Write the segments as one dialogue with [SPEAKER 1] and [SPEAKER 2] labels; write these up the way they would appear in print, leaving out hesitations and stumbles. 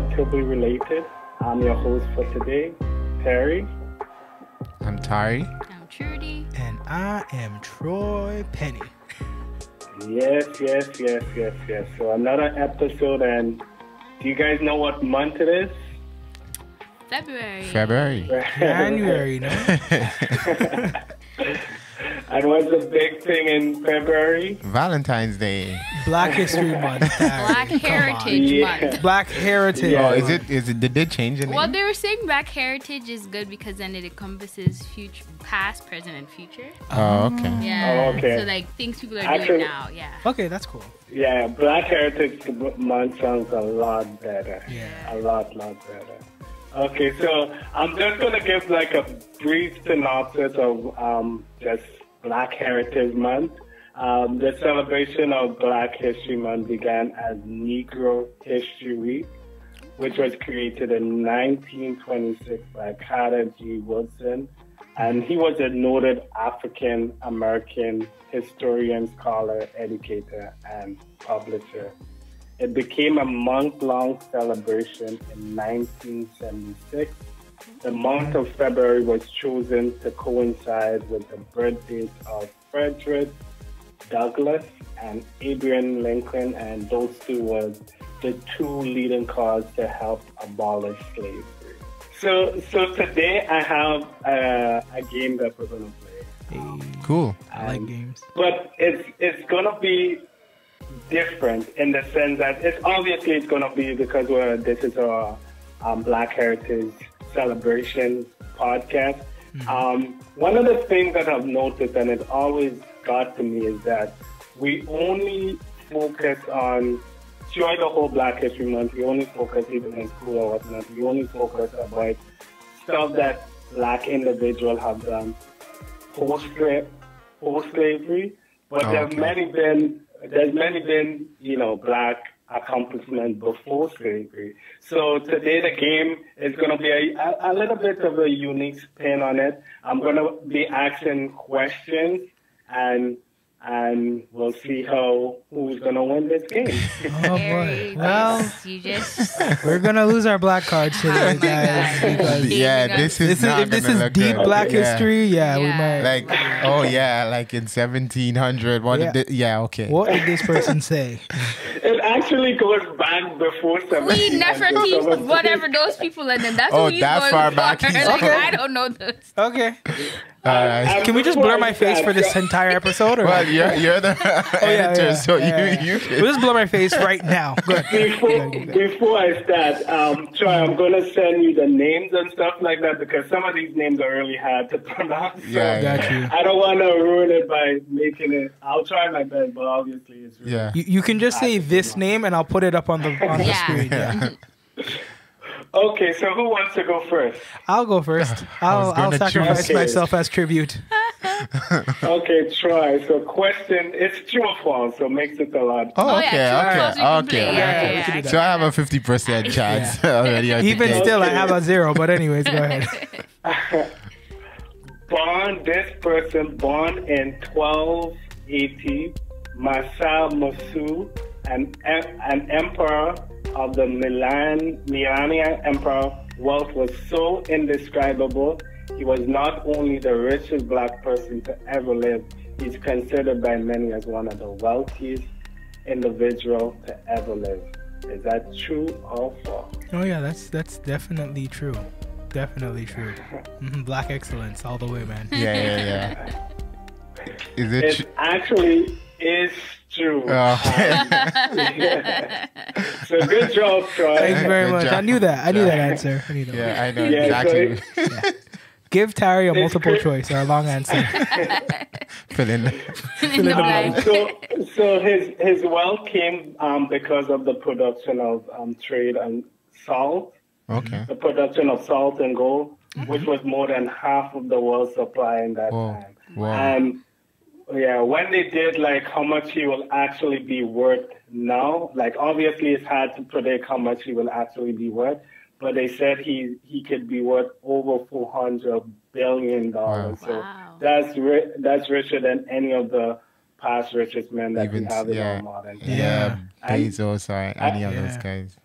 [SPEAKER 1] Relatively Related. I'm your host for today, Terry.
[SPEAKER 2] I'm Tari.
[SPEAKER 3] I'm Trudy.
[SPEAKER 4] And I am Troy Penny.
[SPEAKER 1] Yes. So another episode, and do you guys know what month it is?
[SPEAKER 3] February.
[SPEAKER 4] January, no?
[SPEAKER 1] And what's the big thing in February?
[SPEAKER 2] Valentine's Day.
[SPEAKER 4] Black History Month.
[SPEAKER 3] Black Heritage Month.
[SPEAKER 4] Black Heritage.
[SPEAKER 1] Yeah.
[SPEAKER 2] Oh, is it? Did they change the name?
[SPEAKER 3] Well, they were saying Black Heritage is good because then it encompasses future, past, present, and future.
[SPEAKER 2] Oh, okay.
[SPEAKER 3] Yeah.
[SPEAKER 1] Oh, okay.
[SPEAKER 3] So like things people are
[SPEAKER 1] Actually-
[SPEAKER 3] doing now. Yeah.
[SPEAKER 4] Okay, that's cool.
[SPEAKER 1] Yeah, Black Heritage Month sounds a lot better.
[SPEAKER 4] Yeah.
[SPEAKER 1] A lot better. Okay, so I'm just going to give like a brief synopsis of just Black Heritage Month. The celebration of Black History Month began as Negro History Week, which was created in 1926 by Carter G. Woodson. And he was a noted African American historian, scholar, educator, and publisher. It became a month-long celebration in 1976. The month of February was chosen to coincide with the birthdays of Frederick Douglass and Abraham Lincoln, and those two were the two leading causes to help abolish slavery. So today I have a game that we're going to play.
[SPEAKER 4] Hey,
[SPEAKER 2] Cool.
[SPEAKER 4] I like games.
[SPEAKER 1] But it's going to be different in the sense that it's going to be because this is our Black Heritage Celebration podcast. One of the things that I've noticed, and it always got to me, is that we only focus on, throughout the whole Black History Month, we only focus, even in school or whatnot, we only focus about stuff that Black individuals have done post-slavery. But there's many been, Black accomplishments before slavery. So today the game is going to be a little bit of a unique spin on it. I'm going to be asking questions, and we'll see who's going to win this game.
[SPEAKER 4] Oh,
[SPEAKER 3] Very
[SPEAKER 4] boy. Well,
[SPEAKER 3] nice. You just
[SPEAKER 4] we're going to lose our black cards today,
[SPEAKER 3] my
[SPEAKER 4] guys.
[SPEAKER 3] God.
[SPEAKER 4] Because
[SPEAKER 2] Yeah, this is not
[SPEAKER 4] if this
[SPEAKER 2] gonna
[SPEAKER 4] is
[SPEAKER 2] look
[SPEAKER 4] deep
[SPEAKER 2] good.
[SPEAKER 4] black
[SPEAKER 2] Yeah.
[SPEAKER 4] history, we
[SPEAKER 3] Yeah.
[SPEAKER 4] might.
[SPEAKER 2] Like in 1700. Okay.
[SPEAKER 4] What did this person say?
[SPEAKER 1] It actually goes back before
[SPEAKER 3] Queen
[SPEAKER 1] 1700.
[SPEAKER 3] Nefertiti, whatever those people and then that's
[SPEAKER 2] Oh,
[SPEAKER 3] what he's
[SPEAKER 2] that
[SPEAKER 3] going
[SPEAKER 2] far
[SPEAKER 3] for.
[SPEAKER 2] back he's
[SPEAKER 3] Like,
[SPEAKER 4] Okay.
[SPEAKER 3] I don't know this.
[SPEAKER 4] Okay.
[SPEAKER 2] Alright.
[SPEAKER 4] Can we just blur my face for this entire episode? Or
[SPEAKER 2] Well, you're the editor,
[SPEAKER 4] yeah,
[SPEAKER 2] so
[SPEAKER 4] yeah.
[SPEAKER 2] you
[SPEAKER 4] We'll just blur my face right now. Good.
[SPEAKER 1] Before I start, Troy, I'm going to send you the names and stuff like that because some of these names are really hard to pronounce. So
[SPEAKER 2] Yeah,
[SPEAKER 4] Got you.
[SPEAKER 1] I don't want to ruin it by making it. I'll try my best, but obviously it's really
[SPEAKER 2] Yeah.
[SPEAKER 4] You can just say this name and I'll put it up on the
[SPEAKER 3] Yeah.
[SPEAKER 4] screen. Yeah.
[SPEAKER 1] Okay, so who wants to go first?
[SPEAKER 4] I'll go first. I'll
[SPEAKER 2] gonna
[SPEAKER 4] sacrifice
[SPEAKER 1] choose.
[SPEAKER 4] myself as tribute.
[SPEAKER 1] Okay, Troy. So question, it's true or false, so makes it a lot.
[SPEAKER 2] Oh,
[SPEAKER 3] Oh, yeah, true or false, we can play.
[SPEAKER 2] okay.
[SPEAKER 3] Yeah,
[SPEAKER 4] we can do that.
[SPEAKER 2] So I have a 50% chance already. at the
[SPEAKER 4] Even
[SPEAKER 2] gate.
[SPEAKER 4] still, I have a 0. But anyways, go ahead.
[SPEAKER 1] This person born in 1280, Masa Musu, an emperor of the Milanian Empire. Wealth was so indescribable. He was not only the richest black person to ever live, he's considered by many as one of the wealthiest individuals to ever live. Is that true or false?
[SPEAKER 4] Oh yeah, that's definitely true. Definitely true. Black excellence all the way, man.
[SPEAKER 2] Yeah. Is it
[SPEAKER 1] It
[SPEAKER 2] true?
[SPEAKER 1] actually is true.
[SPEAKER 2] Oh.
[SPEAKER 1] So good job, Troy.
[SPEAKER 4] Thank you very
[SPEAKER 2] Good
[SPEAKER 4] much.
[SPEAKER 2] job.
[SPEAKER 4] I knew that. I knew that answer. I knew that.
[SPEAKER 2] Yeah, I know
[SPEAKER 1] Yeah, so
[SPEAKER 2] exactly.
[SPEAKER 4] Give Tari a
[SPEAKER 1] It's
[SPEAKER 4] multiple
[SPEAKER 1] good.
[SPEAKER 4] choice or a long answer.
[SPEAKER 2] Fill in.
[SPEAKER 3] In the blank.
[SPEAKER 1] So his wealth came because of the production of trade and salt,
[SPEAKER 2] Okay.
[SPEAKER 1] the production of salt and gold, which was more than half of the world's supply in that
[SPEAKER 2] Whoa.
[SPEAKER 1] time.
[SPEAKER 2] Wow.
[SPEAKER 1] And yeah, when they did like how much he will actually be worth now, like obviously it's hard to predict how much he will actually be worth, but they said he could be worth over $400 billion.
[SPEAKER 2] Wow.
[SPEAKER 1] So
[SPEAKER 3] Wow.
[SPEAKER 1] that's richer than any of the past richest men that
[SPEAKER 2] Even
[SPEAKER 1] we have in
[SPEAKER 2] yeah,
[SPEAKER 1] our modern.
[SPEAKER 4] Yeah.
[SPEAKER 2] Bezos or any of those
[SPEAKER 4] Yeah.
[SPEAKER 2] guys.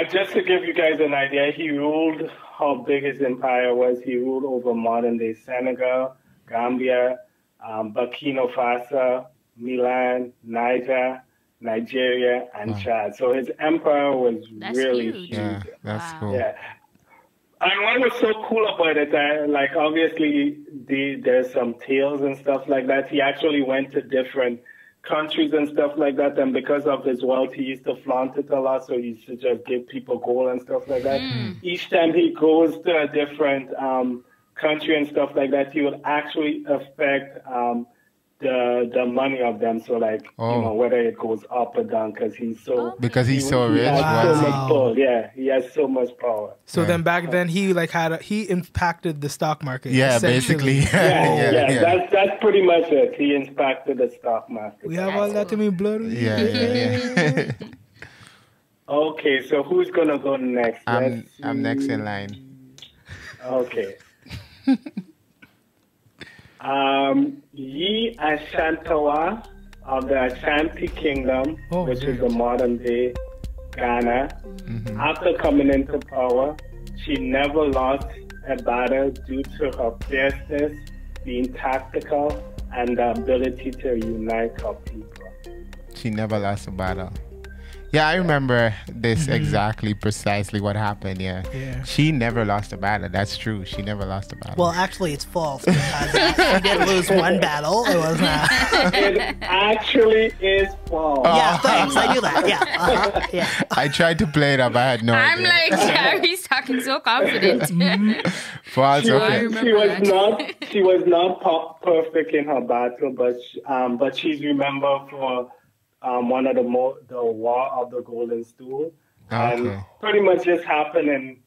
[SPEAKER 1] Just to give you guys an idea, he ruled how big his empire was. He ruled over modern-day Senegal, Gambia, Burkina Faso, Milan, Niger, Nigeria, and Chad. So his empire was really huge.
[SPEAKER 2] Yeah, that's cool.
[SPEAKER 1] Yeah. And what was so cool about it, like obviously there's some tales and stuff like that. He actually went to different countries and stuff like that, and because of his wealth, he used to flaunt it a lot. So he used to just give people gold and stuff like that. Each time he goes to a different country and stuff like that, he would actually affect the money of them. So like you know, whether it goes up or down, because he's so
[SPEAKER 2] rich.
[SPEAKER 1] He has so much pull. Yeah, he has so much power.
[SPEAKER 4] So then back then he he impacted the stock market.
[SPEAKER 2] Yeah, basically.
[SPEAKER 1] That's pretty much it. He impacted the stock market.
[SPEAKER 4] We have all that to me bloody.
[SPEAKER 2] Yeah.
[SPEAKER 1] Okay, so who's gonna go next?
[SPEAKER 2] I'm next in line.
[SPEAKER 1] Okay. Yi Ashantawa of the Ashanti Kingdom, which is the modern day Ghana. After coming into power, she never lost a battle due to her fierceness, being tactical, and the ability to unite her people.
[SPEAKER 2] She never lost a battle. Yeah, I remember this exactly, precisely what happened. Yeah. She never lost a battle. That's true. She never lost a battle.
[SPEAKER 5] Well, actually, it's false because she did lose one battle. It was not.
[SPEAKER 1] It actually is false.
[SPEAKER 5] Yeah, thanks. I knew that. Yeah. Yeah.
[SPEAKER 2] I tried to play it up. I had no
[SPEAKER 3] I'm
[SPEAKER 2] idea.
[SPEAKER 3] like, Carrie's talking so confident.
[SPEAKER 2] False.
[SPEAKER 1] She
[SPEAKER 2] Okay.
[SPEAKER 1] was not perfect in her battle, but she's remembered for one of the War of the Golden Stool. And pretty much this happened in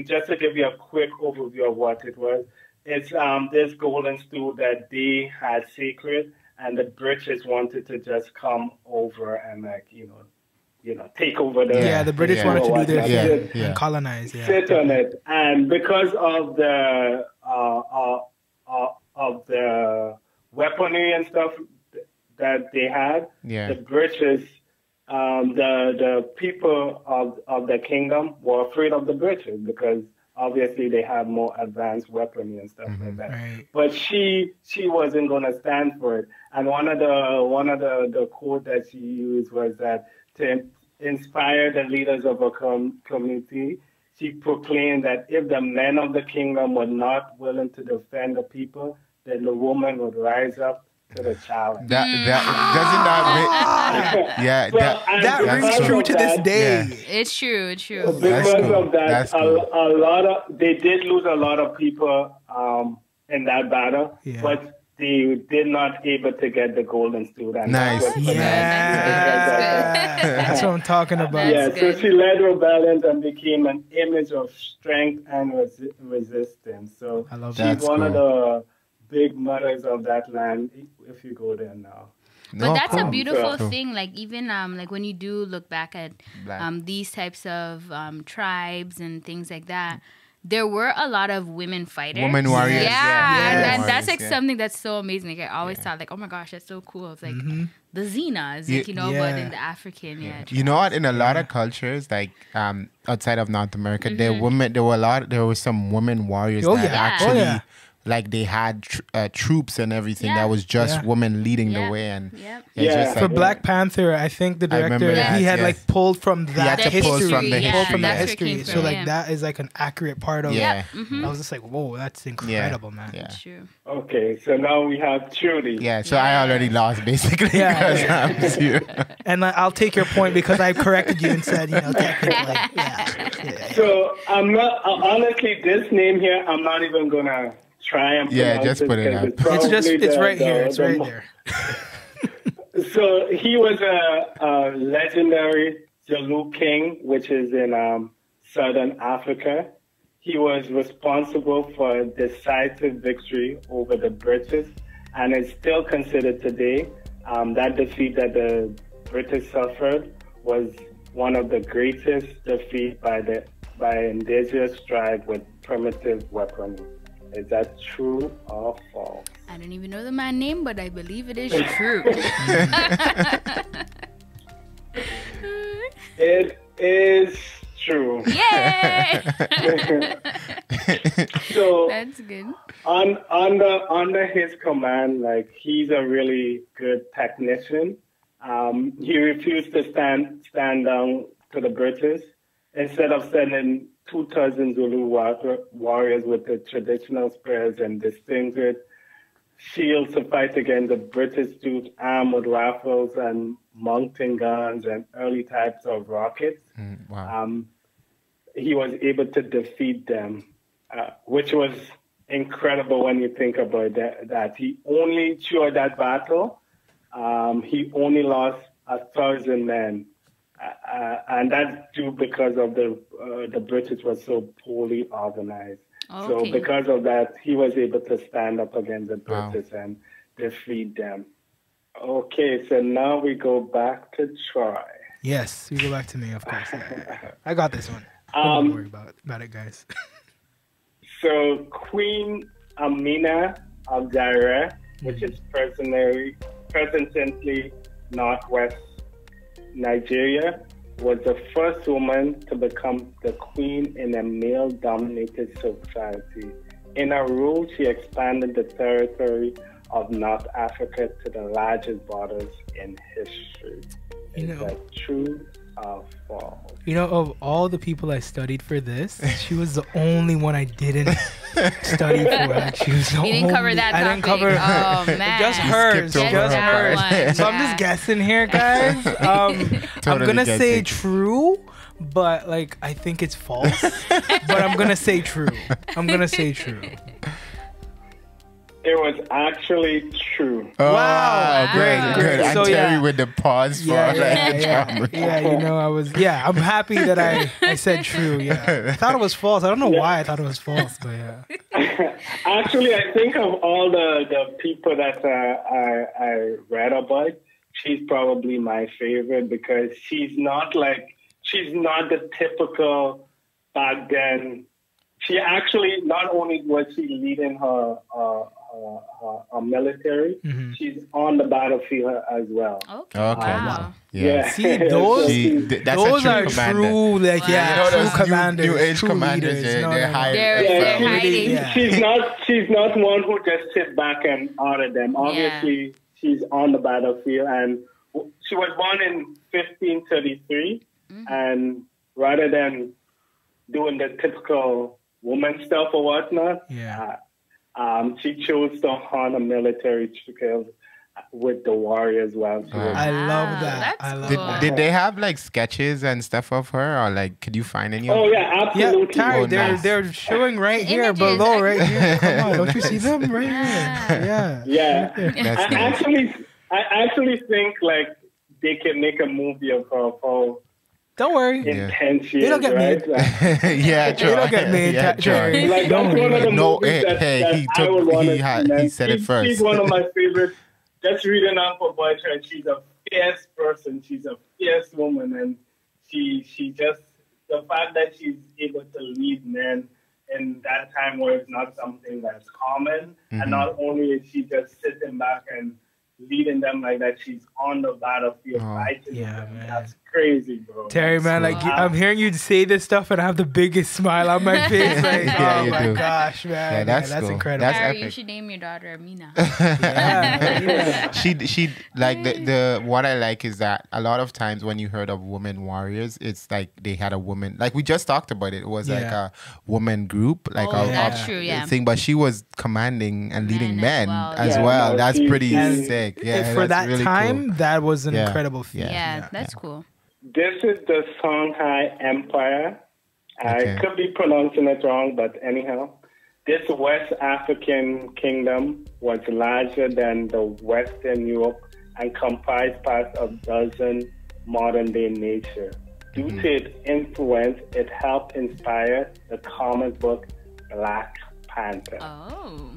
[SPEAKER 1] just to give you a quick overview of what it was. It's this golden stool that they had sacred, and the British wanted to just come over and like, you know, take over the...
[SPEAKER 4] Yeah, the British wanted to do their thing and colonize. Yeah.
[SPEAKER 1] Sit on it. And because of the weaponry and stuff that they had, the British, the people of the kingdom were afraid of the British because obviously they had more advanced weaponry and stuff like that.
[SPEAKER 4] Right.
[SPEAKER 1] But she wasn't going to stand for it. And one of the quote that she used was that to inspire the leaders of a community, she proclaimed that if the men of the kingdom were not willing to defend the people, then the woman would rise up to the challenge.
[SPEAKER 2] That
[SPEAKER 4] rings true to this day.
[SPEAKER 2] Yeah.
[SPEAKER 3] It's true. It's true.
[SPEAKER 1] Because of that,
[SPEAKER 2] cool.
[SPEAKER 1] they did lose a lot of people in that battle, but they did not able to get the golden stool.
[SPEAKER 2] Nice.
[SPEAKER 4] That's what I'm talking about.
[SPEAKER 1] So she led rebellion and became an image of strength and resistance. So she's one of the big mothers of that land if you go there now.
[SPEAKER 3] But that's a beautiful thing. Like even like when you do look back at these types of tribes and things like that, there were a lot of women fighters.
[SPEAKER 2] Women warriors.
[SPEAKER 3] And that's like something that's so amazing. Like I always thought like, oh my gosh, that's so cool. It's like the Xenas, like, but in the African,
[SPEAKER 2] You know what? In a lot of cultures, like outside of North America, there were some women warriors that actually like they had troops and everything that was just women leading the way. And just
[SPEAKER 4] for Black Panther, I think the director he had like pulled from that history, history. So like that is like an accurate part of it. I was just like, whoa, that's incredible, man.
[SPEAKER 3] That's true.
[SPEAKER 1] Okay, so now we have Trudy.
[SPEAKER 2] So I already lost basically because I'm here.
[SPEAKER 4] And I'll take your point because I corrected you and said, technically.
[SPEAKER 1] So I'm not honestly this name here. I'm not even gonna try and
[SPEAKER 2] just put it up.
[SPEAKER 4] It's right here. It's right there.
[SPEAKER 1] So he was a legendary Zulu king, which is in southern Africa. He was responsible for a decisive victory over the British, and is still considered today. That defeat that the British suffered was one of the greatest defeats by indigenous tribe with primitive weaponry. Is that true or false?
[SPEAKER 3] I don't even know the man's name, but I believe it is true.
[SPEAKER 1] It is true.
[SPEAKER 3] Yay!
[SPEAKER 1] So
[SPEAKER 3] that's good.
[SPEAKER 1] Under his command, like he's a really good technician. He refused to stand down to the British. Instead of sending 2,000 Zulu warriors with the traditional spears and distinguished shields to fight against the British troops armed with rifles and mountain guns and early types of rockets.
[SPEAKER 2] Wow.
[SPEAKER 1] He was able to defeat them, which was incredible when you think about that he only, through that battle, he only lost 1,000 men. And that's due because of the British was so poorly organized. Okay. So because of that, he was able to stand up against the British and defeat them. Okay, so now we go back to Troy.
[SPEAKER 4] Yes, we go back to me, of course. I got this one. Don't worry about it, guys.
[SPEAKER 1] So Queen Amina of Zaire, which is presently northwest Nigeria, was the first woman to become the queen in a male-dominated society. In her rule, she expanded the territory of North Africa to the largest borders in history. Is that true or false?
[SPEAKER 4] Of all the people I studied for this, she was the only one I didn't study for. Like, she was the only.
[SPEAKER 3] You didn't cover that topic.
[SPEAKER 4] I didn't cover.
[SPEAKER 3] Oh man,
[SPEAKER 4] just hers. So I'm just guessing here, guys. I'm gonna say true, but like I think it's false. But I'm gonna say true.
[SPEAKER 1] It was actually true.
[SPEAKER 2] Oh, wow. Great. Good.
[SPEAKER 4] So,
[SPEAKER 2] Terry with the pause for
[SPEAKER 4] I'm happy that I said true. Yeah. I thought it was false. I don't know why I thought it was false, but yeah.
[SPEAKER 1] Actually, I think of all the people that I read about, she's probably my favorite because she's not the typical back then. She actually, not only was she leading her military, she's on the battlefield as well.
[SPEAKER 3] Okay. Wow.
[SPEAKER 1] Yeah.
[SPEAKER 4] See, those are true, like, true commanders.
[SPEAKER 2] New age
[SPEAKER 4] true
[SPEAKER 2] commanders,
[SPEAKER 4] leaders,
[SPEAKER 2] they're hired.
[SPEAKER 3] They're hiding.
[SPEAKER 1] She's not one who just sit back and order them. Obviously, she's on the battlefield, and she was born in 1533, and rather than doing the typical woman stuff or whatnot, she chose to honor military trails with the warriors while she was.
[SPEAKER 4] I love that.
[SPEAKER 3] I love
[SPEAKER 2] that. Did they have like sketches and stuff of her, or like could you find any?
[SPEAKER 1] Oh yeah, absolutely.
[SPEAKER 4] Yeah, they're showing right here below, right here. Come on, don't you see them right here?
[SPEAKER 1] Yeah. I actually think like they can make a movie of her for.
[SPEAKER 4] Don't worry.
[SPEAKER 1] In 10 years,
[SPEAKER 4] they don't get made.
[SPEAKER 2] Yeah, true.
[SPEAKER 4] They don't get made.
[SPEAKER 1] Like, that's one of the movies
[SPEAKER 2] he said it first.
[SPEAKER 1] She's one of my favorites. Just reading up about her, she's a fierce person. She's a fierce woman, and she just the fact that she's able to lead men in that time was not something that's common. And not only is she just sitting back and leading them like that, she's on the battlefield fighting.
[SPEAKER 4] Yeah, man.
[SPEAKER 1] That's crazy, bro.
[SPEAKER 4] Terry, man, like I'm hearing you say this stuff and I have the biggest smile on my face. Like, oh my gosh, man.
[SPEAKER 2] Yeah, that's cool.
[SPEAKER 4] Incredible.
[SPEAKER 3] That's Harry, you should name your daughter Amina.
[SPEAKER 2] She like the what I like is that a lot of times when you heard of women warriors, it's like they had a woman, like we just talked about it. It was like a woman group, like
[SPEAKER 3] that's true,
[SPEAKER 2] thing, but she was commanding and leading men as well. That's pretty sick. Yeah,
[SPEAKER 4] for that
[SPEAKER 2] really
[SPEAKER 4] time,
[SPEAKER 2] cool.
[SPEAKER 4] that was an incredible feat.
[SPEAKER 3] Yeah, that's cool.
[SPEAKER 1] This is the Songhai Empire. I could be pronouncing it wrong, but anyhow, this West African kingdom was larger than the Western Europe and comprised parts of dozen modern-day nations. Due to its influence, it helped inspire the comic book Black Panther.
[SPEAKER 3] Oh.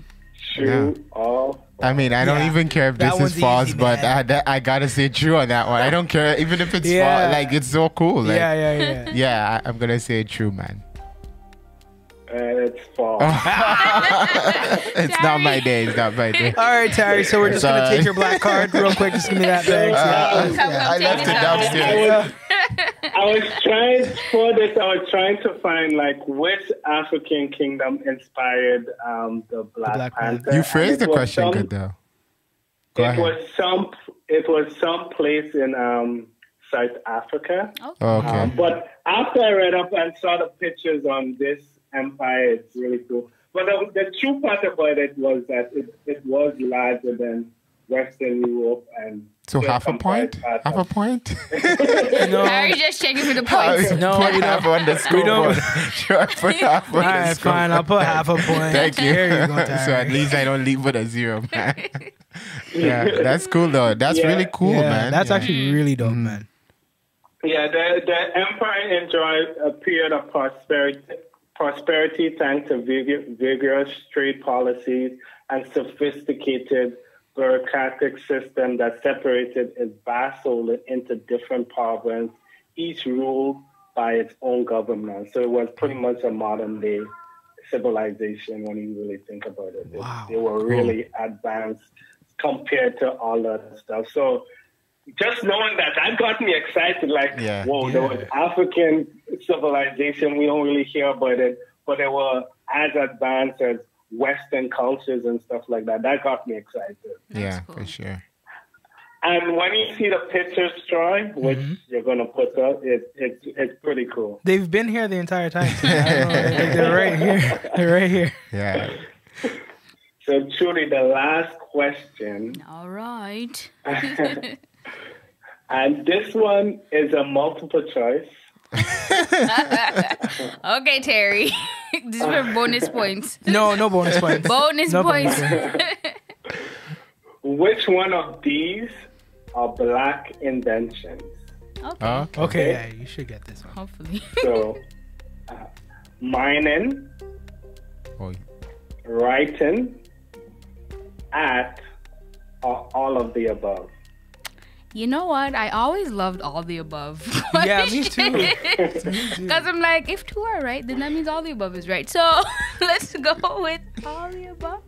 [SPEAKER 1] True or
[SPEAKER 2] I mean, I don't even care if this is false, but I gotta say true on that one. I don't care, even if it's false. Like, it's so cool. Like, yeah, I'm gonna say true, man.
[SPEAKER 1] It's false.
[SPEAKER 2] It's not my day. It's not my day.
[SPEAKER 4] All right, Terry. So we're just gonna take your black card real quick. Just give me that. Thanks.
[SPEAKER 2] I left it downstairs.
[SPEAKER 1] I was trying to find like which African kingdom inspired the Black Panther.
[SPEAKER 2] You phrased the question good though.
[SPEAKER 1] It was some place in South Africa.
[SPEAKER 2] Okay.
[SPEAKER 1] But after I read up and saw the pictures on this empire, it's really cool. But the true part about it was that it was larger than Western Europe and.
[SPEAKER 2] So half a point? Half a point?
[SPEAKER 3] No. Harry just checking for the points.
[SPEAKER 2] No, we don't. On the scoreboard. Sure, put half on the scoreboard.
[SPEAKER 4] Fine, I'll put half a point.
[SPEAKER 2] Thank you.
[SPEAKER 4] There you go,
[SPEAKER 2] So at least I don't leave with a 0, man. Yeah, that's cool though. That's really cool, man.
[SPEAKER 4] That's actually really dope, man.
[SPEAKER 1] Yeah, the empire enjoyed a period of prosperity thanks to vigorous trade policies and sophisticated bureaucratic system that separated its vassals into different provinces, each ruled by its own government. So it was pretty much a modern day civilization when you really think about it.
[SPEAKER 4] Wow.
[SPEAKER 1] They were really advanced compared to all that stuff. So just knowing that got me excited. Like, there was African civilization. We don't really hear about it, but they were as advanced as Western cultures and stuff like that. That got me excited.
[SPEAKER 2] That's cool. For sure.
[SPEAKER 1] And when you see the pictures, Troy, which you're going to put up, it's pretty cool.
[SPEAKER 4] They've been here the entire time. They're right here. They're right here.
[SPEAKER 2] Yeah.
[SPEAKER 1] So, truly, the last question.
[SPEAKER 3] All right.
[SPEAKER 1] And this one is a multiple choice.
[SPEAKER 3] Okay, Terry. This is for bonus points.
[SPEAKER 4] No bonus points.
[SPEAKER 3] Bonus points.
[SPEAKER 1] Which one of these are Black inventions?
[SPEAKER 4] Okay, yeah, you should get this one.
[SPEAKER 3] Hopefully.
[SPEAKER 1] So, mining, writing, art, or all of the above.
[SPEAKER 3] You know what? I always loved all the above.
[SPEAKER 4] Yeah, me too.
[SPEAKER 3] Because I'm like, if 2 are right, then that means all the above is right. So let's go with all the above.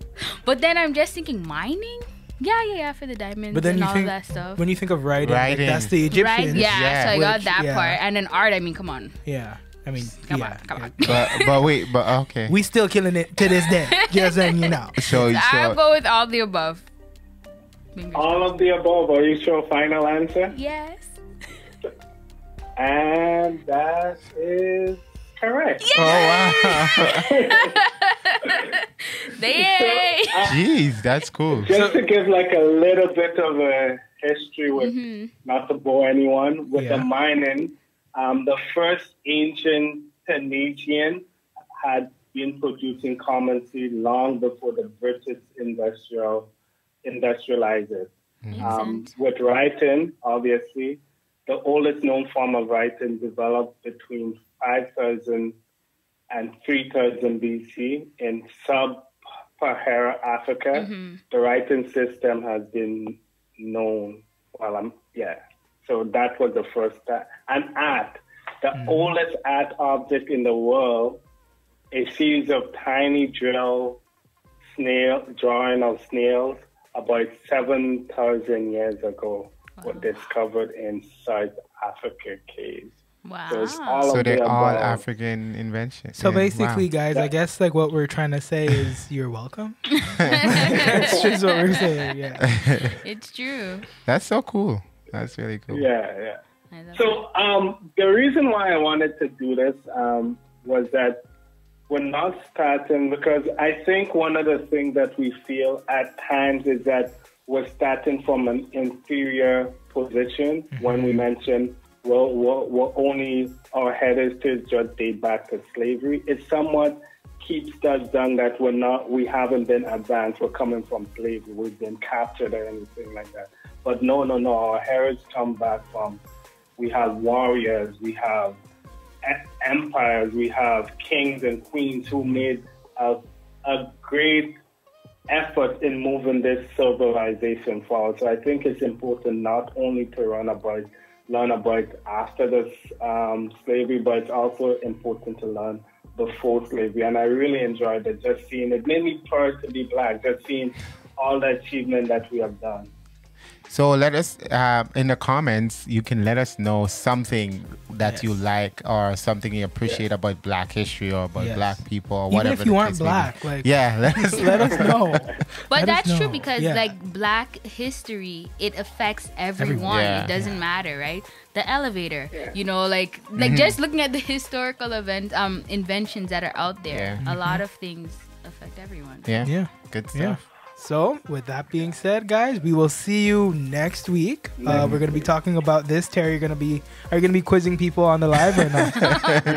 [SPEAKER 3] But then I'm just thinking mining? Yeah, for the diamonds
[SPEAKER 4] but then
[SPEAKER 3] and
[SPEAKER 4] you
[SPEAKER 3] all
[SPEAKER 4] think,
[SPEAKER 3] that stuff.
[SPEAKER 4] When you think of writing. Like, that's the Egyptians.
[SPEAKER 3] Right? Yeah, so I got that part. And then art, I mean, come on.
[SPEAKER 4] Yeah. I mean,
[SPEAKER 3] come on.
[SPEAKER 2] But okay.
[SPEAKER 4] We still killing it to this day. Just saying, you know.
[SPEAKER 2] So
[SPEAKER 3] I'll go with all the above.
[SPEAKER 1] All of the above. Are you sure? Final answer?
[SPEAKER 3] Yes.
[SPEAKER 1] And that is correct.
[SPEAKER 3] Yes!
[SPEAKER 2] Oh, wow.
[SPEAKER 3] Yay!
[SPEAKER 2] Jeez, that's cool.
[SPEAKER 1] Just to give like a little bit of a history with, not to bore anyone, with the mining, the first ancient Tunisian had been producing common seed long before the British industrialized it. With writing, obviously, the oldest known form of writing developed between 5,000 and 3,000 BC in sub-Saharan Africa. The writing system has been known. So that was the first time. And art, the oldest art object in the world, a series of tiny drawing of snails about 7,000 years ago were discovered in South Africa caves.
[SPEAKER 3] Wow.
[SPEAKER 1] So
[SPEAKER 2] they're all African inventions.
[SPEAKER 4] So basically, guys, I guess like what we're trying to say is you're welcome. That's just what we're saying,
[SPEAKER 3] It's true.
[SPEAKER 2] That's so cool. That's really cool.
[SPEAKER 1] Yeah. So the reason why I wanted to do this was that we're not starting, because I think one of the things that we feel at times is that we're starting from an inferior position when we mention, we're only, our heritage just date back to slavery. It somewhat keeps us down that we haven't been advanced. We're coming from slavery. We've been captured or anything like that. But no. Our heritage come back from, we have warriors, we have empires, we have kings and queens who made a great effort in moving this civilization forward. So I think it's important not only to learn about after the slavery, but it's also important to learn before slavery. And I really enjoyed it, just seeing it. Made me proud to be Black, just seeing all the achievement that we have done.
[SPEAKER 2] So let us in the comments. You can let us know something that you like or something you appreciate about Black history or about Black people or whatever.
[SPEAKER 4] Even if you aren't Black, like
[SPEAKER 2] let us
[SPEAKER 4] know.
[SPEAKER 3] But that's true because like Black history, it affects everyone. It doesn't matter, right? The elevator, you know, like just looking at the historical inventions that are out there, a lot of things affect everyone.
[SPEAKER 2] Yeah. Good stuff.
[SPEAKER 4] Yeah. So, with that being said, guys, we will see you next week. We're going to be talking about this. Terry, are you going to be quizzing people on the live or not?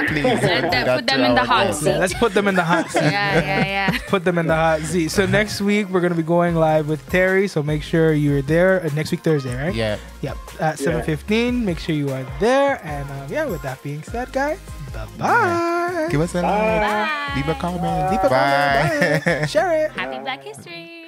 [SPEAKER 2] Please.
[SPEAKER 3] Put them in the hot seat.
[SPEAKER 4] Let's put them in the hot seat.
[SPEAKER 3] Yeah.
[SPEAKER 4] Put them in the hot seat. So, next week, we're going to be going live with Terry. So, make sure you're there. Next week, Thursday, right?
[SPEAKER 2] Yeah.
[SPEAKER 4] Yep. At 7:15. Make sure you are there. And, with that being said, guys, bye-bye.
[SPEAKER 2] Give us a like. Leave a comment.
[SPEAKER 4] Bye. Share it.
[SPEAKER 3] Happy Black History.